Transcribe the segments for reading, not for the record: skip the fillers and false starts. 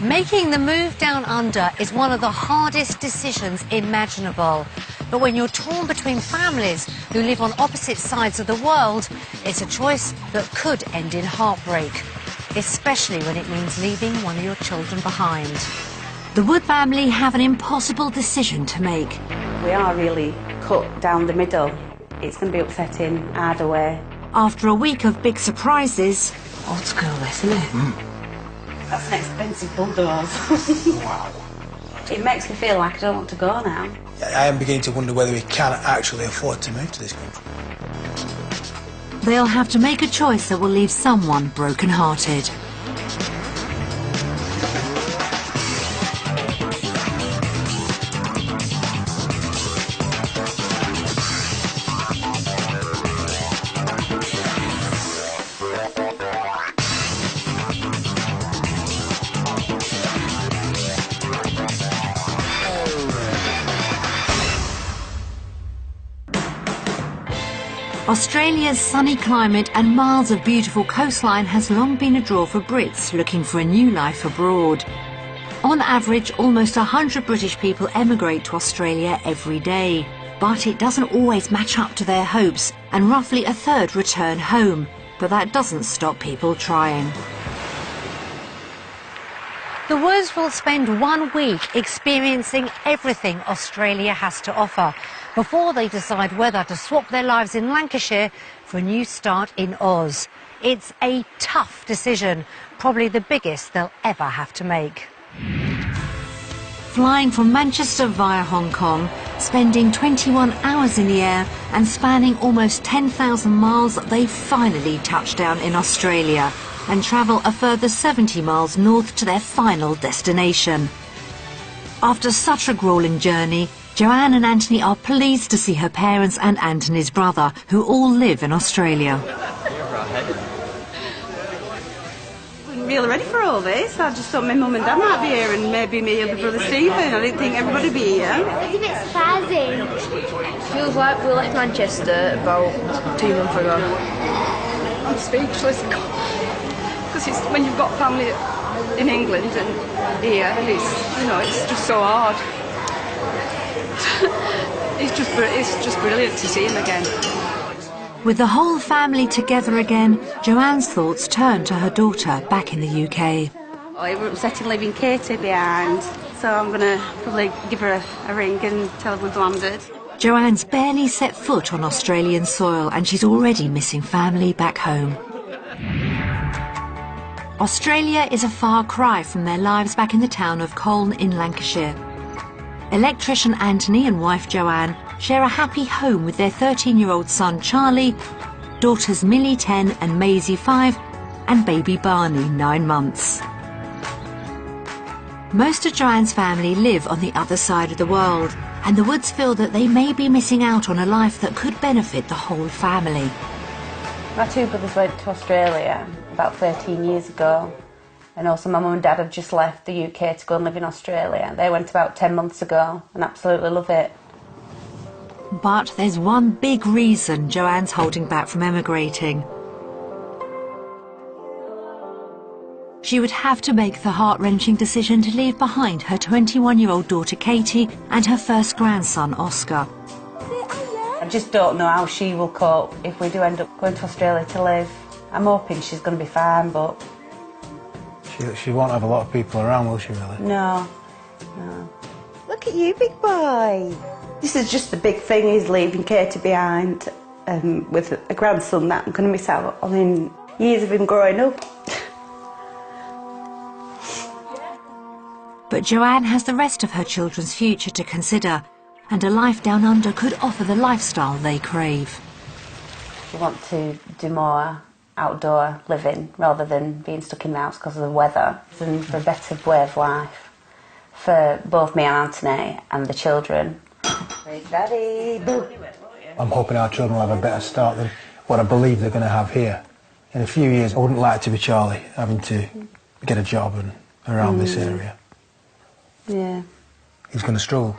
Making the move down under is one of the hardest decisions imaginable. But when you're torn between families who live on opposite sides of the world, it's a choice that could end in heartbreak, especially when it means leaving one of your children behind. The Wood family have an impossible decision to make. We are really cut down the middle. It's going to be upsetting either way. After a week of big surprises... Old school, this, isn't it? That's an expensive bulldoze. Wow. It makes me feel like I don't want to go now. I am beginning to wonder whether we can actually afford to move to this country. They'll have to make a choice that will leave someone broken-hearted. Australia's sunny climate and miles of beautiful coastline has long been a draw for Brits looking for a new life abroad. On average, almost 100 British people emigrate to Australia every day. But it doesn't always match up to their hopes, and roughly a third return home. But that doesn't stop people trying. The Woods will spend 1 week experiencing everything Australia has to offer before they decide whether to swap their lives in Lancashire for a new start in Oz. It's a tough decision, probably the biggest they'll ever have to make. Flying from Manchester via Hong Kong, spending 21 hours in the air and spanning almost 10,000 miles, they finally touch down in Australia and travel a further 70 miles north to their final destination. After such a gruelling journey, Joanne and Anthony are pleased to see her parents and Anthony's brother, who all live in Australia. I'm really ready for all this. I just thought my mum and dad might be here and maybe my other brother Stephen. I didn't think everybody would be here. It's a bit spazzy. Feels like we left Manchester about 2 months ago. I'm speechless. Because it's when you've got family in England and here, and it's just so hard. It's just brilliant to see him again. With the whole family together again, Joanne's thoughts turn to her daughter back in the UK. Oh, it was upsetting leaving Katie behind, so I'm going to probably give her a ring and tell her we've landed. Joanne's barely set foot on Australian soil and she's already missing family back home. Australia is a far cry from their lives back in the town of Colne in Lancashire. Electrician Anthony and wife Joanne share a happy home with their 13-year-old son Charlie, daughters Millie 10 and Maisie 5, and baby Barney 9 months. Most of Joanne's family live on the other side of the world, and the Woods feel that they may be missing out on a life that could benefit the whole family. My two brothers went to Australia about 13 years ago, and also my mum and dad have just left the UK to go and live in Australia. They went about 10 months ago and absolutely love it. But there's one big reason Joanne's holding back from emigrating. She would have to make the heart-wrenching decision to leave behind her 21-year-old daughter Katie and her first grandson Oscar. I just don't know how she will cope if we do end up going to Australia to live. I'm hoping she's going to be fine, but... She won't have a lot of people around, will she, really? No. Look at you, big boy. This is just the big thing, is leaving Katie behind with a grandson that I'm going to miss out on in years of him growing up. But Joanne has the rest of her children's future to consider, and a life down under could offer the lifestyle they crave. We want to do more outdoor living rather than being stuck in the house because of the weather, and for a better way of life for both me and Anthony and the children. Praise Daddy. I'm hoping our children will have a better start than what I believe they're going to have here. In a few years, I wouldn't like to be Charlie, having to get a job and around this area. Yeah. He's going to struggle.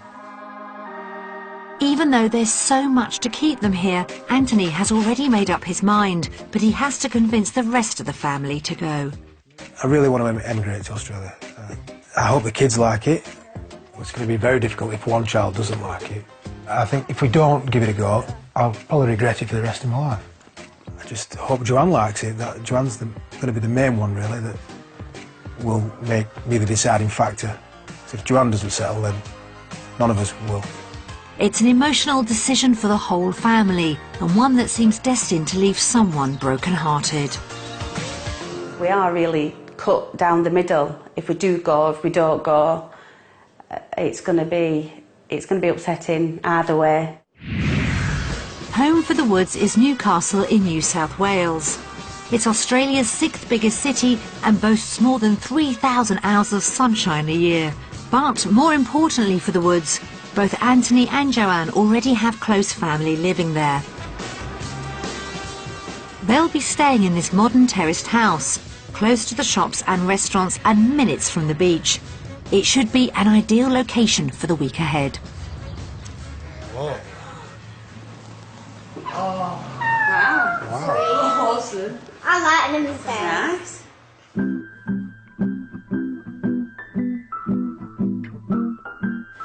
Even though there's so much to keep them here, Anthony has already made up his mind, but he has to convince the rest of the family to go. I really want to emigrate to Australia. I hope the kids like it. It's going to be very difficult if one child doesn't like it. I think if we don't give it a go, I'll probably regret it for the rest of my life. I just hope Joanne likes it. That Joanne's going to be the main one, really, that will make me the deciding factor. So if Joanne doesn't settle, then none of us will. It's an emotional decision for the whole family, and one that seems destined to leave someone broken-hearted. We are really cut down the middle. If we do go, if we don't go, it's going to be upsetting either way. Home for the Woods is Newcastle in New South Wales. It's Australia's 6th biggest city and boasts more than 3,000 hours of sunshine a year. But more importantly for the Woods, both Anthony and Joanne already have close family living there. They'll be staying in this modern terraced house, close to the shops and restaurants and minutes from the beach. It should be an ideal location for the week ahead. Whoa. Oh, wow. Awesome. I like them there. Nice.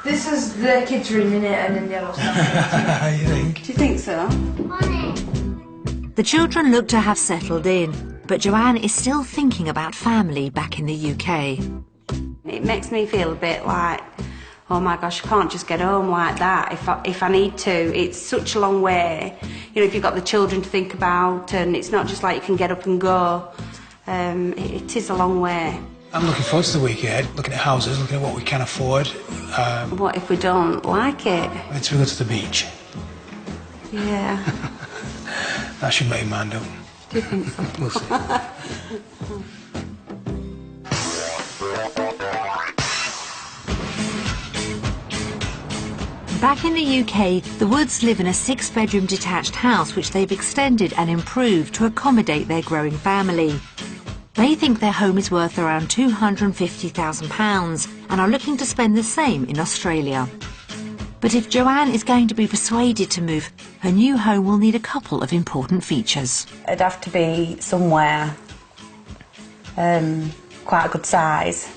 This is the kids' room in it, and then the other stuff. You think? Do you think so? The children look to have settled in, but Joanne is still thinking about family back in the UK. It makes me feel a bit like, oh my gosh, I can't just get home like that if I need to. It's such a long way. You know, if you've got the children to think about, and it's not just like you can get up and go. It is a long way. I'm looking forward to the week ahead, looking at houses, looking at what we can afford. What if we don't like it? Let's go to the beach. Yeah. That should make your mind up. Do you think so? We'll see. Back in the UK, the Woods live in a 6-bedroom detached house which they've extended and improved to accommodate their growing family. They think their home is worth around £250,000 and are looking to spend the same in Australia. But if Joanne is going to be persuaded to move, her new home will need a couple of important features. It'd have to be somewhere quite a good size,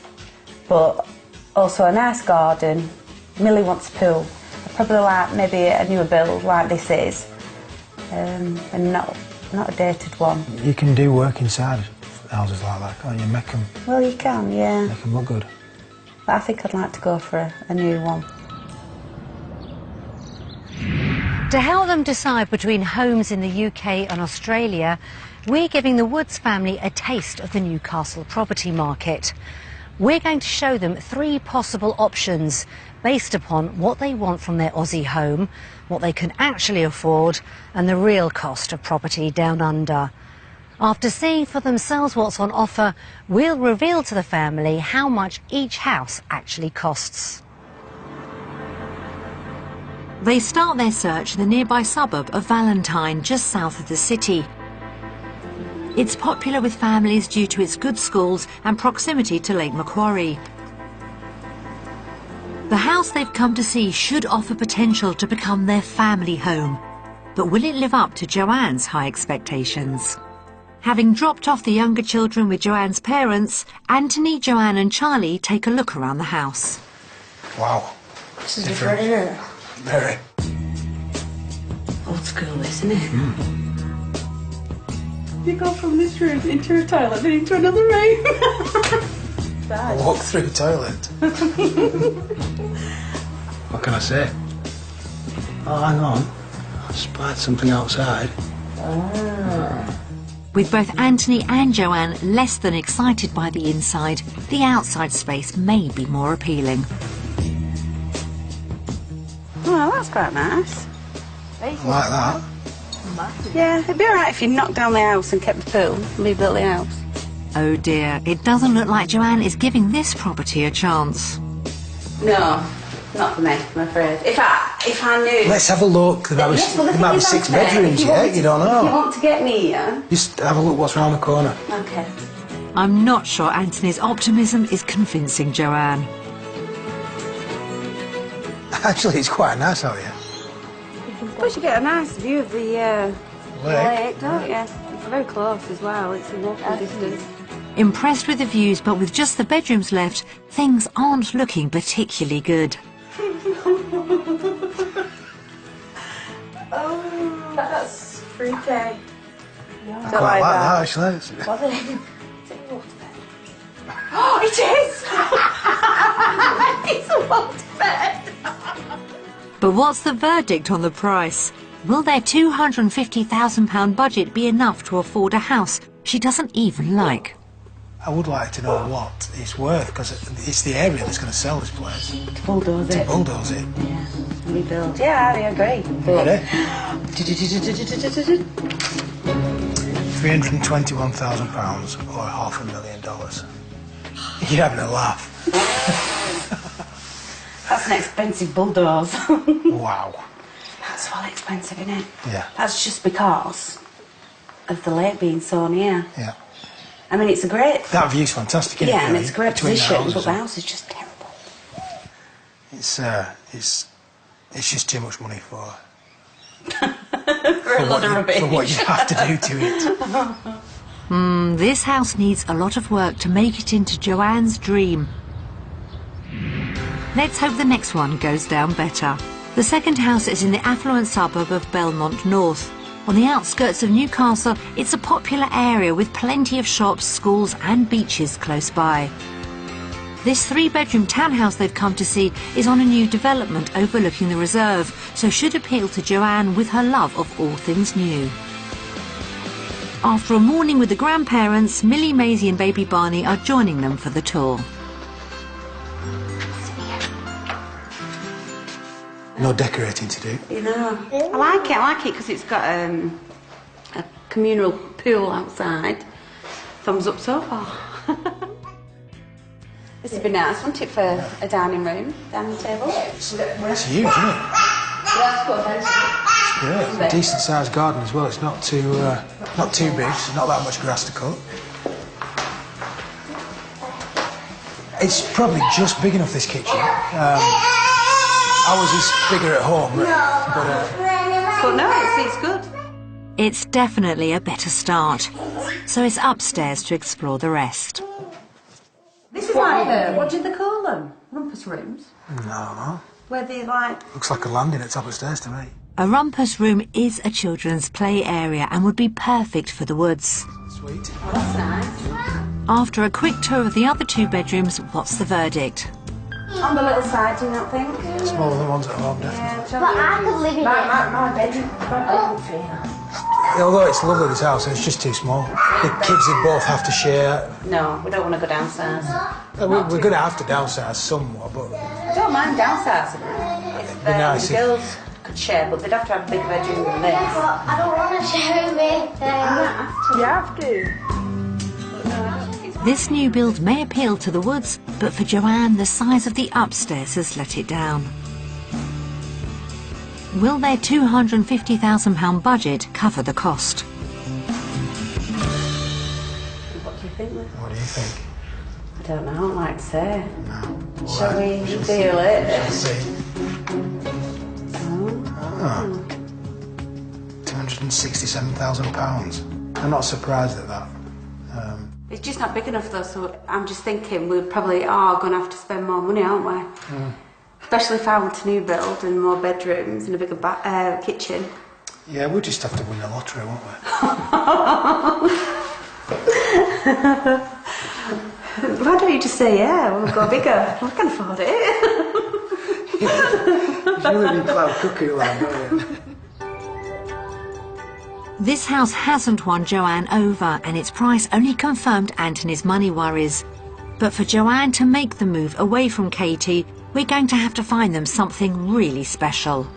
but also a nice garden. Millie wants a pool. I'd probably like maybe a newer build like this is, and not a dated one. You can do work inside houses like that, can't you? Make them, Well, you can, yeah. make them look good. But I think I'd like to go for a new one. To help them decide between homes in the UK and Australia, we're giving the Woods family a taste of the Newcastle property market. We're going to show them 3 possible options based upon what they want from their Aussie home, what they can actually afford, and the real cost of property down under. After seeing for themselves what's on offer, we'll reveal to the family how much each house actually costs. They start their search in the nearby suburb of Valentine, just south of the city. It's popular with families due to its good schools and proximity to Lake Macquarie. The house they've come to see should offer potential to become their family home. But will it live up to Joanne's high expectations? Having dropped off the younger children with Joanne's parents, Anthony, Joanne and Charlie take a look around the house. Wow. This is different, isn't it? Very. Old school, isn't it? You go from this room into a toilet, then into another room. Walk through the toilet. What can I say? Oh, hang on. I spied something outside. With both Anthony and Joanne less than excited by the inside, the outside space may be more appealing. Oh, that's quite nice. I like that. Yeah, it'd be alright if you knocked down the house and kept the pool and rebuilt the house. Oh dear, it doesn't look like Joanne is giving this property a chance. No, not for me, I'm afraid. If I knew... Let's have a look. There might be 6 bedrooms, yeah? You don't If you know. want to get me here... Just have a look what's round the corner. Okay. I'm not sure Anthony's optimism is convincing Joanne. Actually, it's quite nice out here. Plus you get a nice view of the Lake. lake, don't you? It's very close as well, it's in walking distance. Impressed with the views, but with just the bedrooms left, things aren't looking particularly good. Oh, that's freaky. I quite like that, actually. Was it? Is it a waterbed? Oh, it is! It's a waterbed! But what's the verdict on the price? Will their £250,000 budget be enough to afford a house she doesn't even like? I would like to know what it's worth, because it's the area that's going to sell this place. To bulldoze it. To bulldoze it. Yeah, rebuild. Yeah, I agree. Ready? £321,000 or $500,000. You're having a laugh. That's an expensive bulldoze. Wow. That's well expensive, isn't it? Yeah. That's just because of the lake being so near. Yeah. I mean, it's a great... That view's fantastic, isn't it? Yeah, and it's a great Between the position, houses. but the house is just terrible. It's just too much money for For a lot of rubbish. for what you have to do to it. This house needs a lot of work to make it into Joanne's dream. Let's hope the next one goes down better. The second house is in the affluent suburb of Belmont North. On the outskirts of Newcastle, it's a popular area with plenty of shops, schools and beaches close by. This 3-bedroom townhouse they've come to see is on a new development overlooking the reserve, so should appeal to Joanne with her love of all things new. After a morning with the grandparents, Millie, Maisie and baby Barney are joining them for the tour. No decorating to do. You know, I like it because it's got a communal pool outside. Thumbs up so far. This would be nice, wouldn't it, for a dining room, dining table? It's huge, isn't it? It's great. A decent sized garden as well. It's not too big. There's not that much grass to cut. It's probably just big enough, this kitchen. Ours is bigger at home, But no, it's good. It's definitely a better start, so it's upstairs to explore the rest. This is like what did they call them? Rumpus rooms? No. Where they like... Looks like a landing at top of stairs to me. A rumpus room is a children's play area and would be perfect for the woods. Sweet. Oh, that's nice. After a quick tour of the other 2 bedrooms, what's the verdict? On the little side, do you not think? Smaller than ones at home, definitely. But I could live in it. My bedroom. Although it's lovely, this house, it's just too small. The kids would both have to share. No, we don't want to go downstairs. We're going to have to downsize somewhat, but I don't mind downsizing. If be nice the if- girls could share, but they'd have to have a bigger bedroom than this. But I don't want to share anything. You have to. This new build may appeal to the woods, but for Joanne, the size of the upstairs has let it down. Will their £250,000 budget cover the cost? What do you think, Liz? what do you think? I don't know, I'd like to say. No. Shall we feel it? Let's see. £267,000. I'm not surprised at that. It's just not big enough though, so I'm just thinking we probably are going to have to spend more money, aren't we? Especially if I want a new build and more bedrooms and a bigger kitchen. Yeah, we'll just have to win the lottery, won't we? Why don't you just say yeah, we'll go bigger. We can afford it. You really need cloud cooking land, don't you? This house hasn't won Joanne over, and its price only confirmed Anthony's money worries. But for Joanne to make the move away from Katie, we're going to have to find them something really special.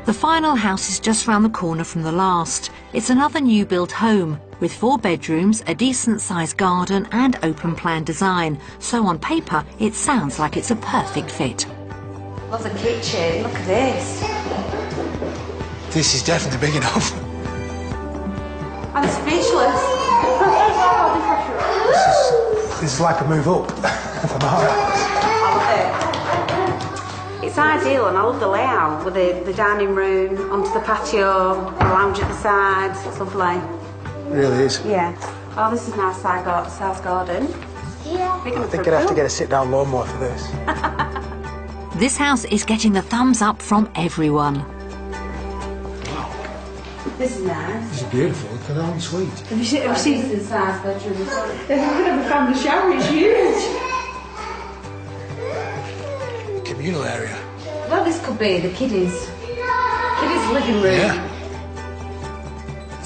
The final house is just round the corner from the last. It's another new built home, with 4 bedrooms, a decent sized garden and open plan design. So on paper, it sounds like it's a perfect fit. Love the kitchen, look at this. This is definitely big enough. I'm speechless. This is like a move up from our house. I love it. It's ideal and I love the layout with the dining room onto the patio, the lounge at the side. It's lovely. It really is. Yeah. I Oh, this is nice. South Garden. Yeah. Big I enough think for I'd a have to pool. get a sit-down lawnmower for this. This house is getting the thumbs up from everyone. This is nice. This is beautiful. Look at that ensuite. Have you seen This is the size bedroom. the family shower? It's huge. Communal area. Well, this could be the kiddies' living room. Yeah.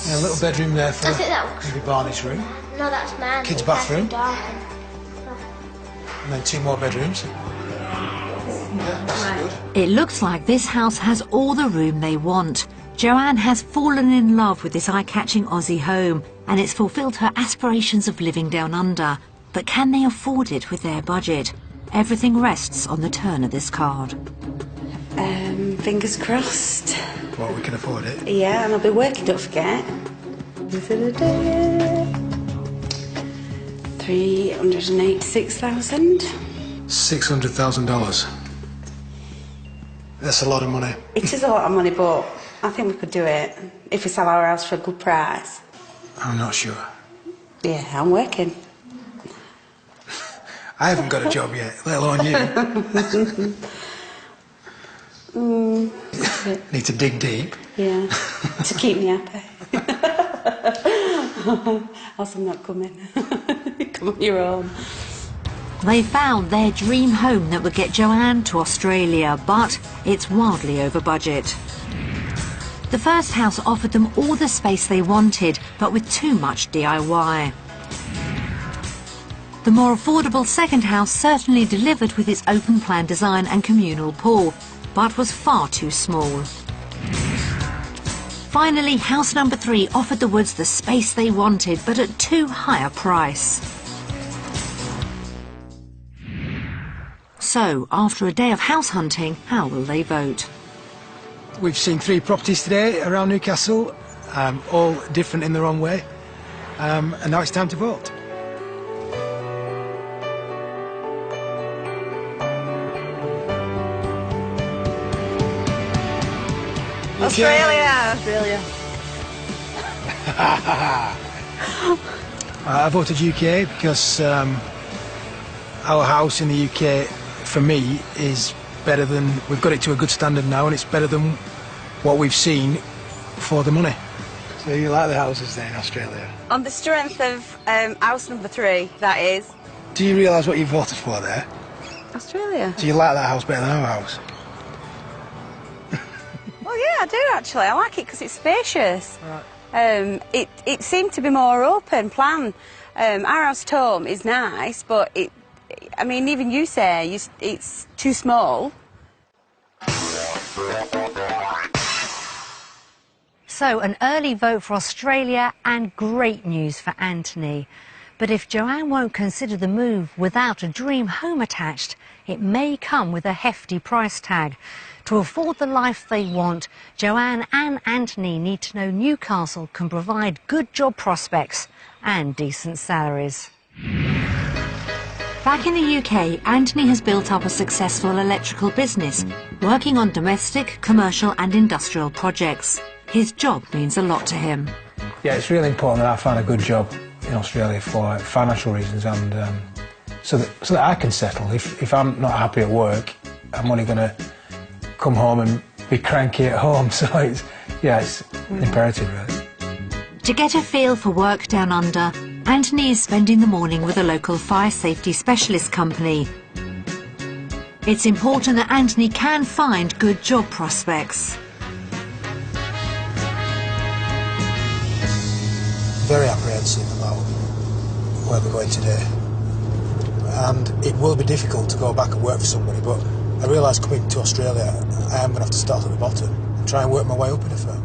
Yeah, a little bedroom there for I think that looks... maybe Barney's room. No, that's mine. Kids' It's nice bathroom. and dark. And then 2 more bedrooms. Yeah, that's good. It looks like this house has all the room they want. Joanne has fallen in love with this eye-catching Aussie home, and it's fulfilled her aspirations of living down under. But can they afford it with their budget? Everything rests on the turn of this card. Fingers crossed. Well, we can afford it. Yeah, and I'll be working, don't forget. 386,000. $600,000. That's a lot of money. It is a lot of money, but I think we could do it if we sell our house for a good price. I'm not sure. Yeah, I'm working. I haven't got a job yet, let alone you. Need to dig deep. Yeah, to keep me happy. Else I'm not coming. Come on your own. They found their dream home that would get Joanne to Australia, but it's wildly over budget. The first house offered them all the space they wanted, but with too much DIY. The more affordable second house certainly delivered with its open plan design and communal pool, but was far too small. Finally, house number 3 offered the Woods the space they wanted, but at too high a price. So, after a day of house hunting, how will they vote? We've seen 3 properties today around Newcastle, all different in their own way, and now it's time to vote. Australia. I voted UK because our house in the UK, for me, is better than... We've got it to a good standard now, and it's better than what we've seen for the money. So you like the houses there in Australia? On the strength of house number 3, that is. Do you realise what you voted for there? Australia. Do you like that house better than our house? Well, yeah, I do actually. I like it because it's spacious. Right. It seemed to be more open plan. Our house at home is nice, but I mean, even you say it's too small. So, an early vote for Australia and great news for Anthony. But if Joanne won't consider the move without a dream home attached, it may come with a hefty price tag. To afford the life they want, Joanne and Anthony need to know Newcastle can provide good job prospects and decent salaries. Back in the UK, Anthony has built up a successful electrical business, working on domestic, commercial and industrial projects. His job means a lot to him. Yeah, it's really important that I find a good job in Australia for financial reasons and so that I can settle. If I'm not happy at work, I'm only going to come home and be cranky at home. So it's imperative, really. To get a feel for work down under, Anthony is spending the morning with a local fire safety specialist company. It's important that Anthony can find good job prospects. Very apprehensive about where we're going today. And it will be difficult to go back and work for somebody, but I realise coming to Australia, I am going to have to start at the bottom and try and work my way up in a firm.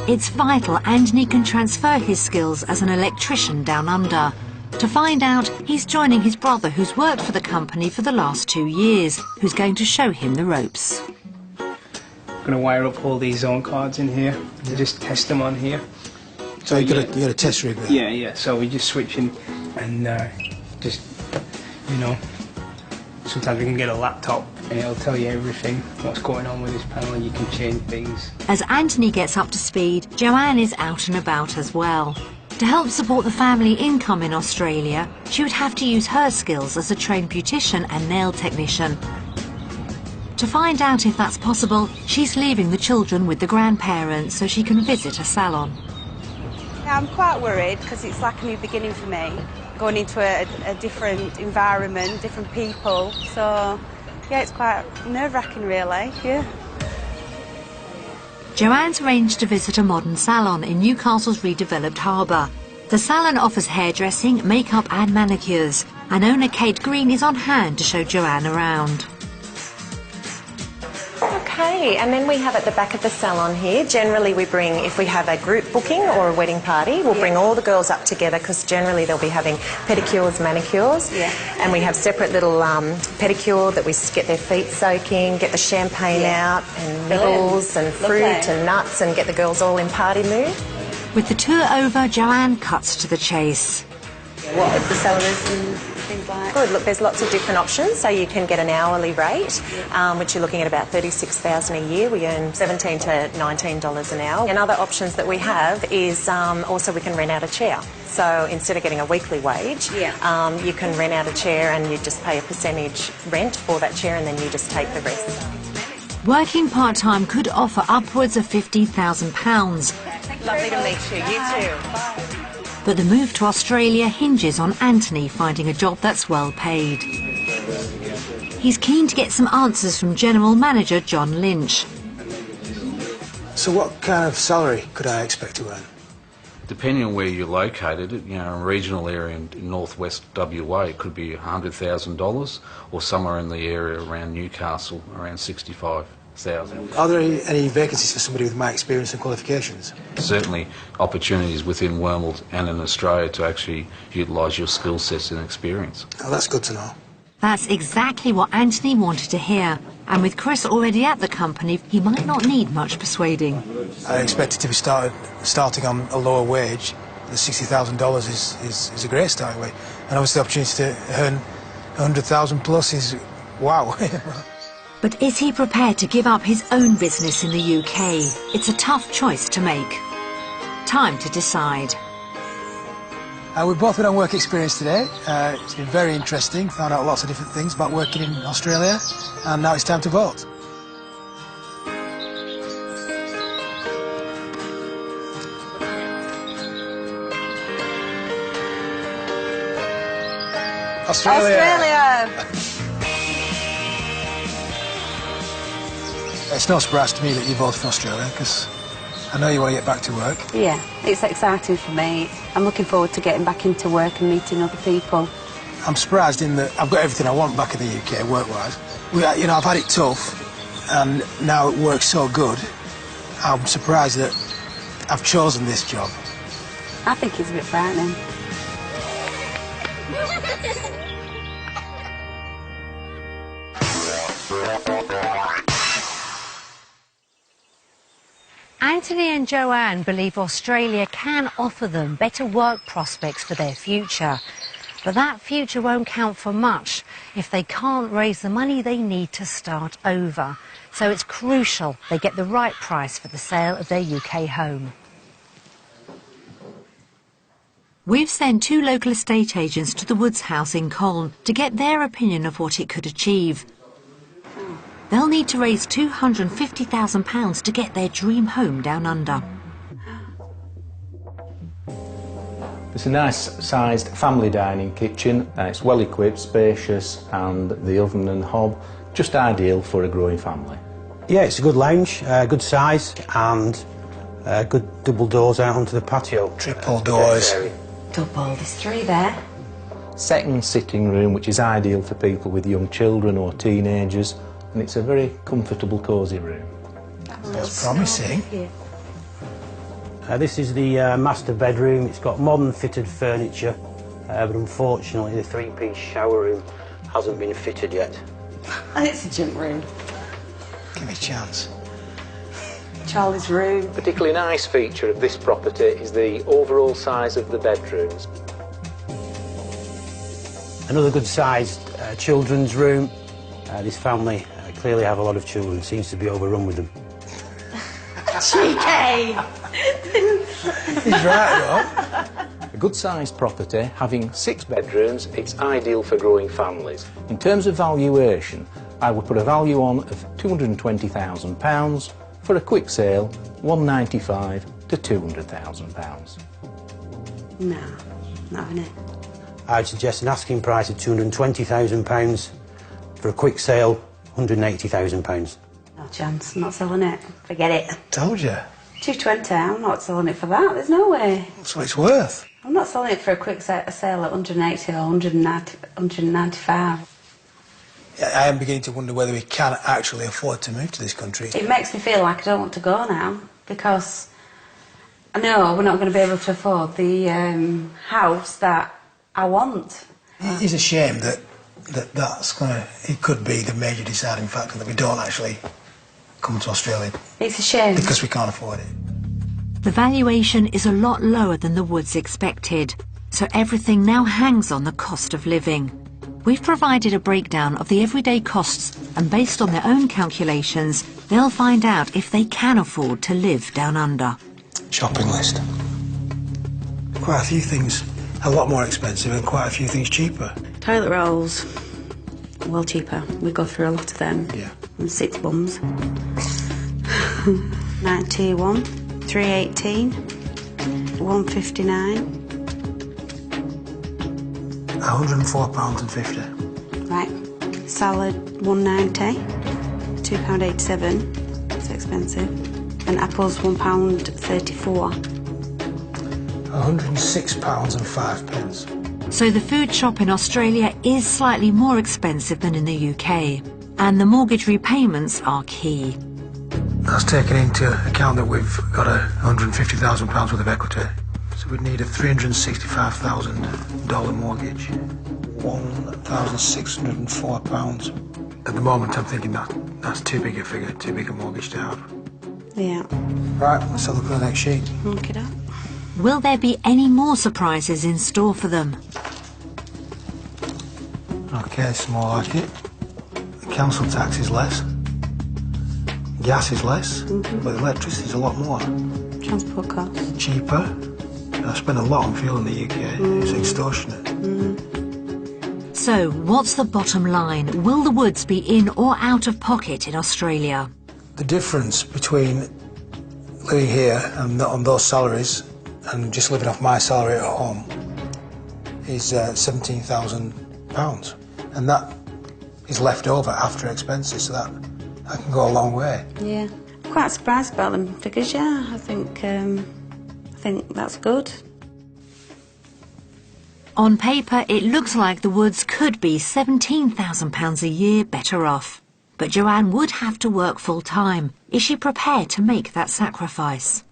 It's vital Anthony can transfer his skills as an electrician down under. To find out, he's joining his brother who's worked for the company for the last 2 years, who's going to show him the ropes. I'm going to wire up all these zone cards in here to just test them on here. So you got a test rig there? Yeah, so we just switch in and just, you know, sometimes we can get a laptop and it'll tell you everything, what's going on with this panel, and you can change things. As Anthony gets up to speed, Joanne is out and about as well. To help support the family income in Australia, she would have to use her skills as a trained beautician and nail technician. To find out if that's possible, she's leaving the children with the grandparents so she can visit a salon. Yeah, I'm quite worried because it's like a new beginning for me, going into a different environment, different people. So, yeah, it's quite nerve-wracking, really. Yeah. Joanne's arranged to visit a modern salon in Newcastle's redeveloped harbour. The salon offers hairdressing, makeup and manicures, and owner Kate Green is on hand to show Joanne around. Okay, and then we have at the back of the salon here, generally we bring, if we have a group booking or a wedding party, we'll bring all the girls up together because generally they'll be having pedicures, manicures, and we have separate little pedicure that we get their feet soaking, get the champagne out and nibbles and fruit and nuts and get the girls all in party mood. With the tour over, Joanne cuts to the chase. What are the salaries and things like? Good, look, there's lots of different options. So you can get an hourly rate, which you're looking at about $36,000 a year. We earn $17 to $19 an hour. And other options that we have is also we can rent out a chair. So instead of getting a weekly wage, you can rent out a chair and you just pay a percentage rent for that chair and then you just take the rest. Working part-time could offer upwards of £50,000. Lovely to meet you. You too. Bye. But the move to Australia hinges on Anthony finding a job that's well paid. He's keen to get some answers from General Manager John Lynch. So what kind of salary could I expect to earn? Depending on where you're located, in a regional area in northwest WA, it could be $100,000, or somewhere in the area around Newcastle, around $65,000. Are there any vacancies for somebody with my experience and qualifications? Certainly opportunities within Wormald and in Australia to actually utilise your skill sets and experience. Oh, that's good to know. That's exactly what Anthony wanted to hear. And with Chris already at the company, he might not need much persuading. I expected to be starting on a lower wage. The $60,000 is a great starting wage. And obviously the opportunity to earn $100,000 plus is wow. But is he prepared to give up his own business in the UK? It's a tough choice to make. Time to decide. We've both been on work experience today. It's been very interesting, found out lots of different things about working in Australia, and now it's time to vote. Australia! It's no surprise to me that you're both from Australia, because I know you want to get back to work. Yeah, it's exciting for me. I'm looking forward to getting back into work and meeting other people. I'm surprised in that I've got everything I want back in the UK, work-wise. I've had it tough, and now it works so good. I'm surprised that I've chosen this job. I think it's a bit frightening. Anthony and Joanne believe Australia can offer them better work prospects for their future. But that future won't count for much if they can't raise the money they need to start over. So it's crucial they get the right price for the sale of their UK home. We've sent 2 local estate agents to the Woods house in Colne to get their opinion of what it could achieve. They'll need to raise £250,000 to get their dream home down under. It's a nice-sized family dining kitchen. It's well equipped, spacious, and the oven and hob just ideal for a growing family. Yeah, it's a good lounge, good size, and good double doors out onto the patio. Triple doors. Double, there's 3 there. Second sitting room, which is ideal for people with young children or teenagers, and it's a very comfortable, cosy room. That's promising. This is the master bedroom. It's got modern fitted furniture, but unfortunately the 3-piece shower room hasn't been fitted yet. And it's a junk room. Give me a chance. Charlie's room. A particularly nice feature of this property is the overall size of the bedrooms. Another good sized children's room. This family clearly have a lot of children, seems to be overrun with them. Cheeky! He's right, though. A good-sized property, having 6 bedrooms, it's ideal for growing families. In terms of valuation, I would put a value on of £220,000, for a quick sale, £195,000 to £200,000. No, not having it. I'd suggest an asking price of £220,000, for a quick sale, £180,000. No chance, I'm not selling it. Forget it. Told you. 220, I'm not selling it for that, there's no way. That's what it's worth. I'm not selling it for a quick sale at 180 or 195. I am beginning to wonder whether we can actually afford to move to this country. It makes me feel like I don't want to go now, because I know we're not going to be able to afford the house that I want. It is a shame that it could be the major deciding factor that we don't actually come to Australia. It's a shame. Because we can't afford it. The valuation is a lot lower than the Woods expected, so everything now hangs on the cost of living. We've provided a breakdown of the everyday costs, and based on their own calculations, they'll find out if they can afford to live down under. Shopping list. Quite a few things a lot more expensive and quite a few things cheaper. Toilet rolls, well cheaper. We go through a lot of them. Yeah. And 6 bums. 91, 318, 159. £104.50. Right. Salad, 190. £2.87. It's expensive. And apples, £1.34. £106.05. So the food shop in Australia is slightly more expensive than in the UK, and the mortgage repayments are key. That's taken into account that we've got £150,000 worth of equity. So we'd need a $365,000 mortgage. £1,604. At the moment I'm thinking that's too big a figure, too big a mortgage to have. Yeah. Right, let's have a look at the next sheet. Look it up. Will there be any more surprises in store for them? Okay, it's more like it. The council tax is less. Gas is less, but electricity is a lot more. Transport costs. Cheaper. I spend a lot on fuel in the UK. It's extortionate. So, what's the bottom line? Will the Woods be in or out of pocket in Australia? The difference between living here and not on those salaries and just living off my salary at home is £17,000, and that is left over after expenses, so that can go a long way. Yeah, I'm quite surprised about them figures. Yeah, I think that's good. On paper, it looks like the Woods could be £17,000 a year better off. But Joanne would have to work full-time. Is she prepared to make that sacrifice?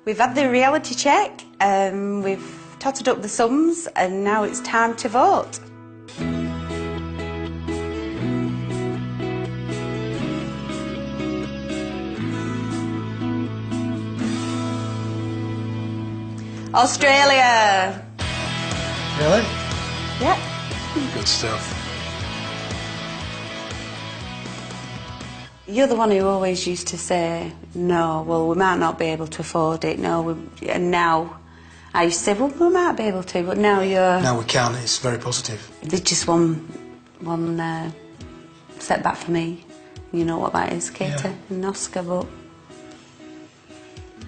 We've had the reality check, we've totted up the sums, and now it's time to vote. Australia! Really? Yep. Good stuff. You're the one who always used to say, no, well, we might not be able to afford it, and now I used to say, well, we might be able to, but now you're... Now we can, it's very positive. There's just one setback for me. You know what that is, Katie and Oscar,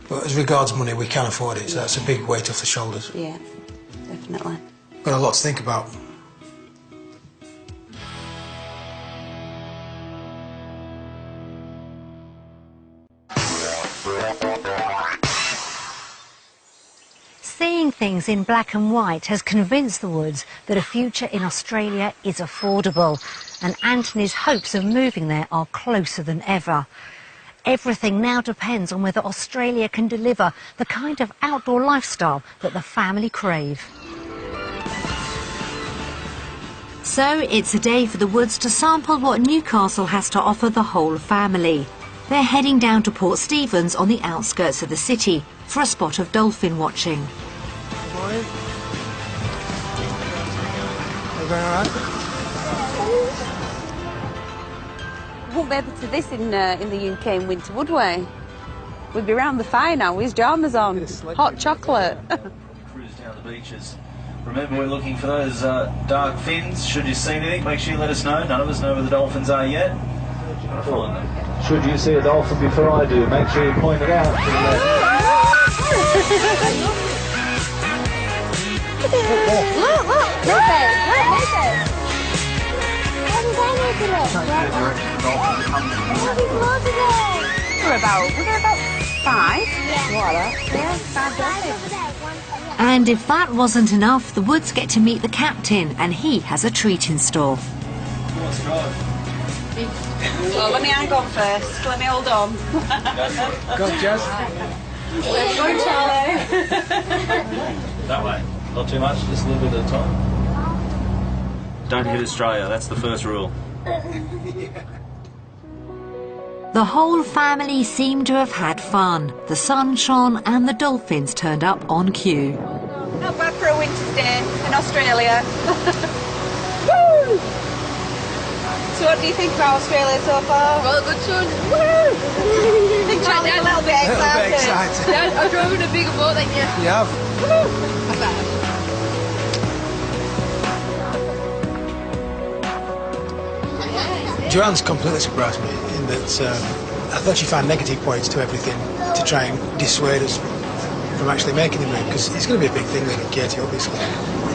but as regards money, we can afford it, so that's a big weight off the shoulders. yeah, definitely. Got a lot to think about. Seeing things in black and white has convinced the Woods that a future in Australia is affordable, and Anthony's hopes of moving there are closer than ever. Everything now depends on whether Australia can deliver the kind of outdoor lifestyle that the family crave. So it's a day for the Woods to sample what Newcastle has to offer the whole family. They're heading down to Port Stephens on the outskirts of the city for a spot of dolphin watching. Morning. Are you going all right? We won't be able to do this in the UK in winter, would we? We'd be round the fire now with his pyjamas on. Hot chocolate. Cruise down the beaches. Remember, we're looking for those dark fins. Should you see anything, make sure you let us know. None of us know where the dolphins are yet. Trying to find them. Should you see a dolphin before I do, make sure you point it out. Look, We're about 5. Yeah, 5 dolphins. And if that wasn't enough, the Woods get to meet the captain, and he has a treat in store. Well, let me hang on first. Let me hold on. Go, Jazz. Go, Charlie. That way. Not too much, just a little bit at a time. Don't hit Australia, that's the first rule. The whole family seemed to have had fun. The sun shone and the dolphins turned up on cue. Not bad for a winter's day in Australia. Woo! So what do you think about Australia so far? Well, good son. Woo! I think Charlie's a little bit excited. Yeah, I drove in a bigger boat than you. You have? I bet. Joanne's completely surprised me in that I thought she'd find negative points to everything to try and dissuade us from actually making the move, because it's going to be a big thing leaving Katie, obviously.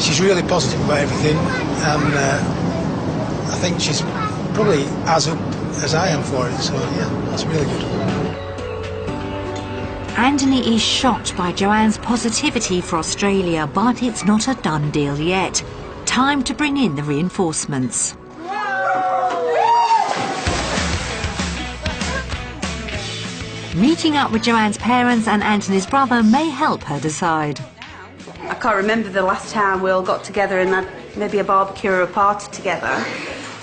She's really positive about everything, and I think she's probably as up as I am for it, so yeah, that's really good. Anthony is shocked by Joanne's positivity for Australia, but it's not a done deal yet. Time to bring in the reinforcements. Meeting up with Joanne's parents and Anthony's brother may help her decide. I can't remember the last time we all got together and had maybe a barbecue or a party together.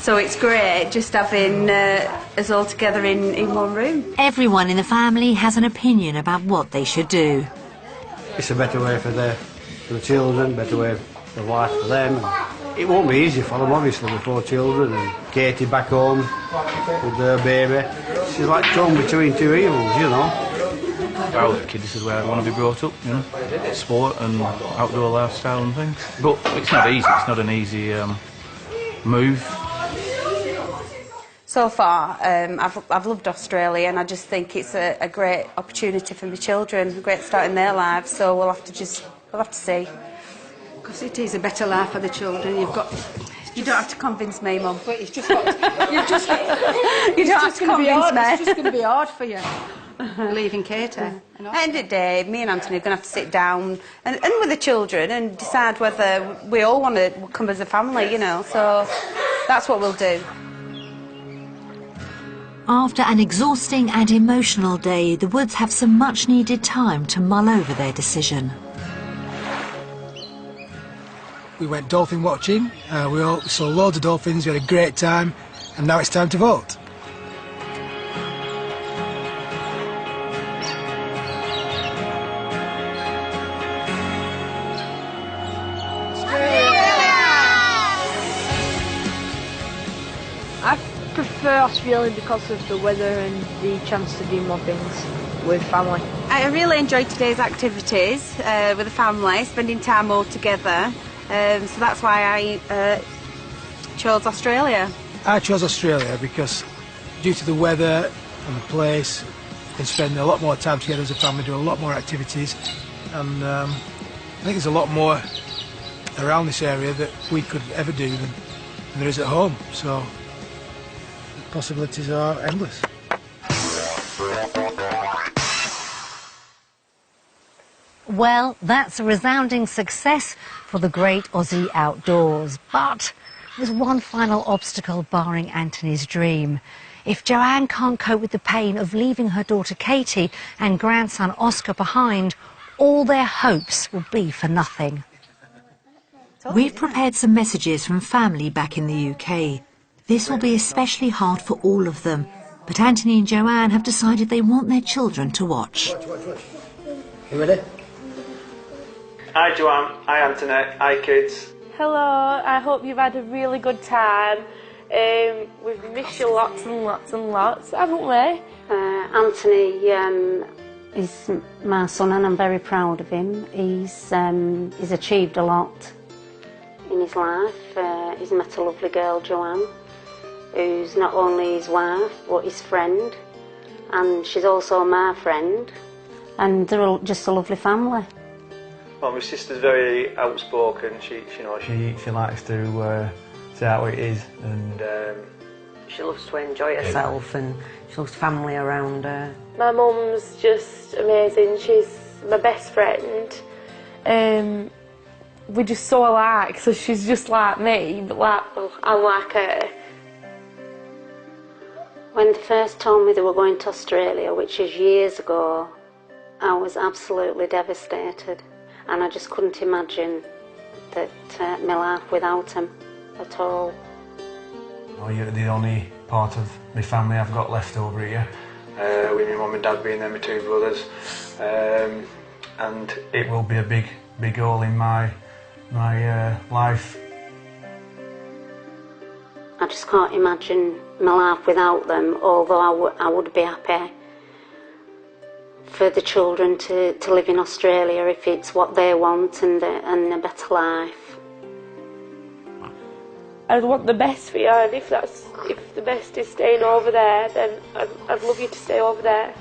So it's great just having us all together in one room. Everyone in the family has an opinion about what they should do. It's a better way for the children, better way of life for them. It won't be easy for them, obviously, with 4 children and Katie back home with her baby. She's like torn between 2 evils, you know. If I was a kid, this is where I'd want to be brought up, you know. Sport and outdoor lifestyle and things. But it's not easy, it's not an easy move. So far, I've loved Australia, and I just think it's a great opportunity for my children, a great start in their lives. So we'll have to see. Because it is a better life for the children. You don't have to convince me, Mum. But it's just got, you don't have to convince me. It's just going to be hard for you, leaving Katie. At the end of the day, me and Anthony are going to have to sit down and with the children and decide whether we all want to come as a family, you know. So that's what we'll do. After an exhausting and emotional day, the Woods have some much-needed time to mull over their decision. We went dolphin watching, we all saw loads of dolphins, we had a great time, and now it's time to vote. I prefer Australia because of the weather and the chance to do more things with family. I really enjoyed today's activities with the family, spending time all together. So that's why I chose Australia. I chose Australia because due to the weather and the place, we can spend a lot more time together as a family, do a lot more activities, and I think there's a lot more around this area that we could ever do than there is at home, so the possibilities are endless. Well, that's a resounding success for the great Aussie outdoors. But there's one final obstacle barring Anthony's dream. If Joanne can't cope with the pain of leaving her daughter Katie and grandson Oscar behind, all their hopes will be for nothing. We've prepared some messages from family back in the UK. This will be especially hard for all of them, but Anthony and Joanne have decided they want their children to watch. You ready? Hi Joanne, hi Anthony, hi kids. Hello, I hope you've had a really good time. We've missed you lots and lots and lots, haven't we? Anthony He's my son and I'm very proud of him. He's achieved a lot in his life. He's met a lovely girl, Joanne, who's not only his wife but his friend, and she's also my friend, and they're just a lovely family. Well, my sister's very outspoken. She likes to say how it is, and she loves to enjoy herself and she loves family around her. My mum's just amazing. She's my best friend. We're just so alike, so she's just like me, but I'm like her. When they first told me they were going to Australia, which is years ago, I was absolutely devastated, and I just couldn't imagine that my life without him at all. Oh, you're the only part of my family I've got left over here, with my mum and dad being there, my two brothers, and it will be a big hole in my life. I just can't imagine my life without them, although I would be happy for the children to live in Australia if it's what they want and a better life. I'd want the best for you, and if the best is staying over there, then I'd love you to stay over there.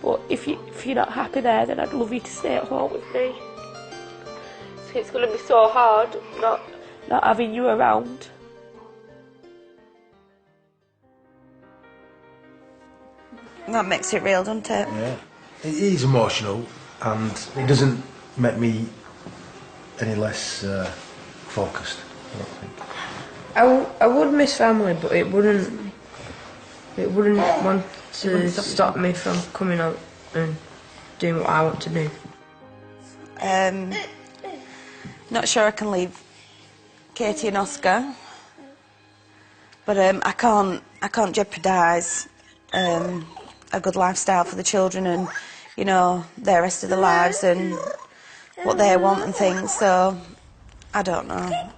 But if you're not happy there, then I'd love you to stay at home with me. So it's going to be so hard not having you around. That makes it real, doesn't it? Yeah. It is emotional, and it doesn't make me any less focused, I don't think. I would miss family, but it wouldn't want to stop me from coming out and doing what I want to do. Not sure I can leave Katie and Oscar, but I can't jeopardise a good lifestyle for the children and, you know, their rest of their lives and what they want and things. So I don't know.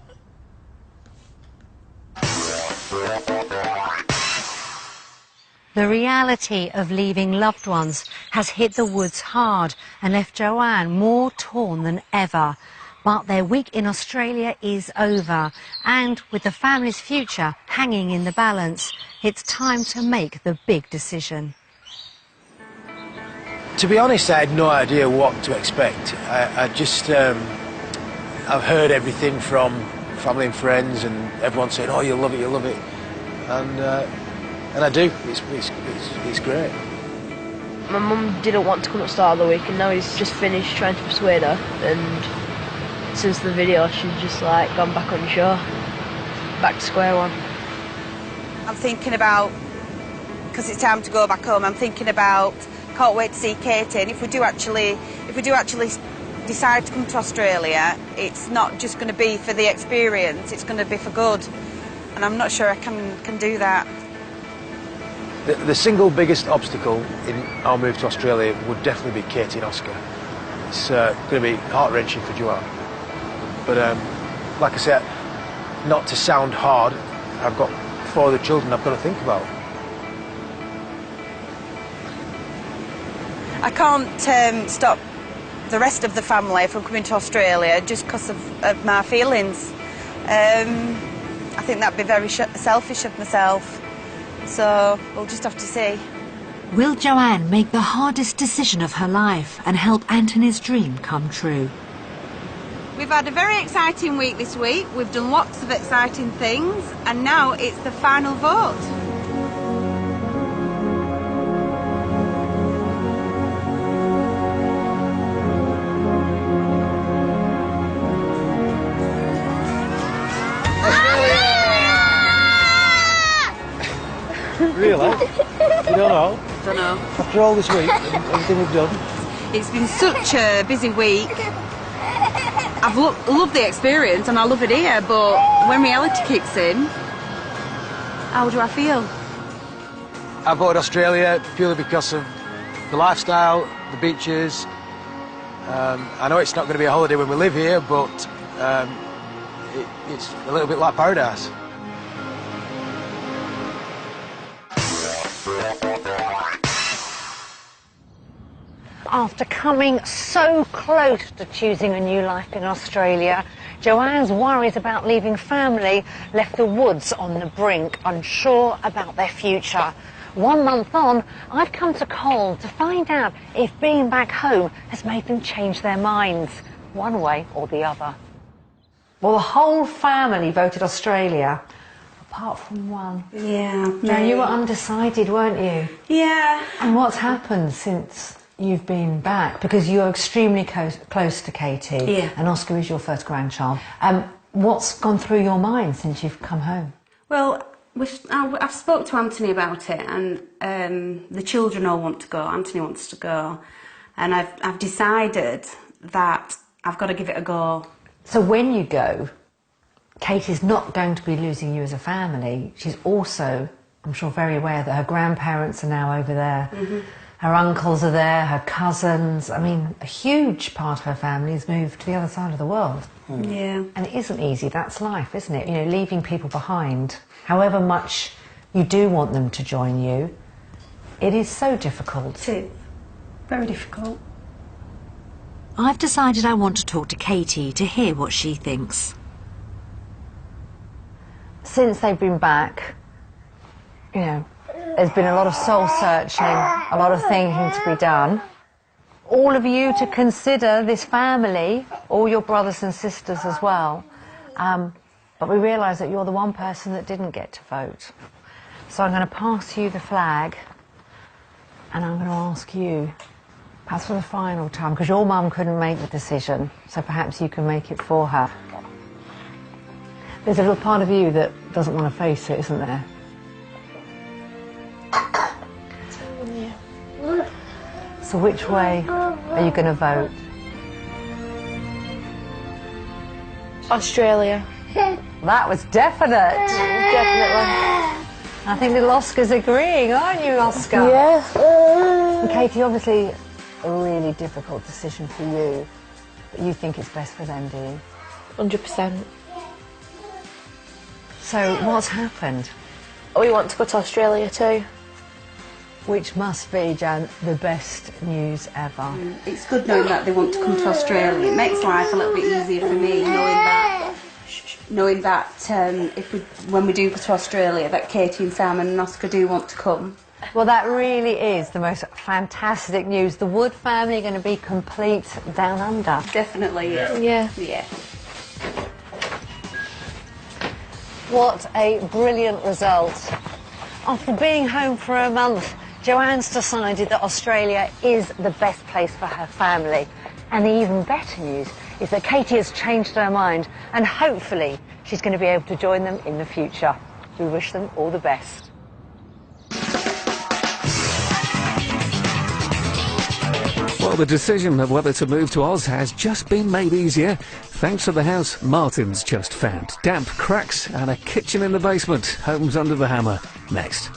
The reality of leaving loved ones has hit the Woods hard and left Joanne more torn than ever. But their week in Australia is over, and with the family's future hanging in the balance, it's time to make the big decision. To be honest, I had no idea what to expect. I just, I've heard everything from family and friends, and everyone saying, "Oh, you'll love it, you'll love it," and I do. It's great. My mum didn't want to come at the start of the week, and now he's just finished trying to persuade her, and since the video she's just like gone back on shore, back to square one. I'm thinking about, because it's time to go back home, I'm thinking about, can't wait to see Katie, and if we do actually decide to come to Australia, it's not just going to be for the experience, it's going to be for good, and I'm not sure I can do that. The single biggest obstacle in our move to Australia would definitely be Katie and Oscar. It's going to be heart-wrenching for Joanne. But like I said, not to sound hard, I've got 4 other children I've got to think about. I can't stop the rest of the family from coming to Australia just because of my feelings. I think that'd be very selfish of myself. So we'll just have to see. Will Joanne make the hardest decision of her life and help Anthony's dream come true? We've had a very exciting week this week. We've done lots of exciting things, and now it's the final vote. Really? You don't know? Don't know. After all this week, everything we've done? It's been such a busy week. I've loved the experience and I love it here, but when reality kicks in, how do I feel? I voted Australia purely because of the lifestyle, the beaches. I know it's not going to be a holiday when we live here, but it's a little bit like paradise. After coming so close to choosing a new life in Australia, Joanne's worries about leaving family left the woods on the brink, unsure about their future. 1 month on, I've come to Cole to find out if being back home has made them change their minds, one way or the other. Well, the whole family voted Australia, apart from one. Yeah. Now, you were undecided, weren't you? Yeah. And what's happened since you've been back? Because you're extremely close to Katie. Yeah. And Oscar is your first grandchild. What's gone through your mind since you've come home? Well, I've spoke to Anthony about it, and the children all want to go. Anthony wants to go, and I've decided that I've got to give it a go. So when you go, Katie's not going to be losing you as a family. She's also, I'm sure, very aware that her grandparents are now over there. Mm-hmm. Her uncles are there, her cousins. I mean, a huge part of her family has moved to the other side of the world. Yeah. And it isn't easy. That's life, isn't it? You know, leaving people behind. However much you do want them to join you, it is so difficult. It is. Very difficult. I've decided I want to talk to Katie to hear what she thinks. Since they've been back, you know, there's been a lot of soul searching, a lot of thinking to be done. All of you to consider this family, all your brothers and sisters as well. But we realise that you're the one person that didn't get to vote. So I'm going to pass you the flag, and I'm going to ask you, perhaps for the final time, because your mum couldn't make the decision, so perhaps you can make it for her. There's a little part of you that doesn't want to face it, isn't there? Yeah. So which way are you going to vote? Australia. That was definite. Definitely. I think little Oscar's agreeing, aren't you, Oscar? Yeah. And Katie, obviously a really difficult decision for you, but you think it's best for them, do you? 100%. So what's happened? We want to go to Australia too. Which must be, Jan, the best news ever. It's good knowing that they want to come to Australia. It makes life a little bit easier for me, knowing that when we do go to Australia, that Katie and Sam and Oscar do want to come. Well, that really is the most fantastic news. The Wood family are going to be complete down under. Definitely, yeah. Yeah. Yeah. What a brilliant result. After being home for a month, Joanne's decided that Australia is the best place for her family. And the even better news is that Katie has changed her mind, and hopefully she's going to be able to join them in the future. We wish them all the best. Well, the decision of whether to move to Oz has just been made easier thanks to the house Martin's just found. Damp cracks and a kitchen in the basement. Homes under the hammer. Next.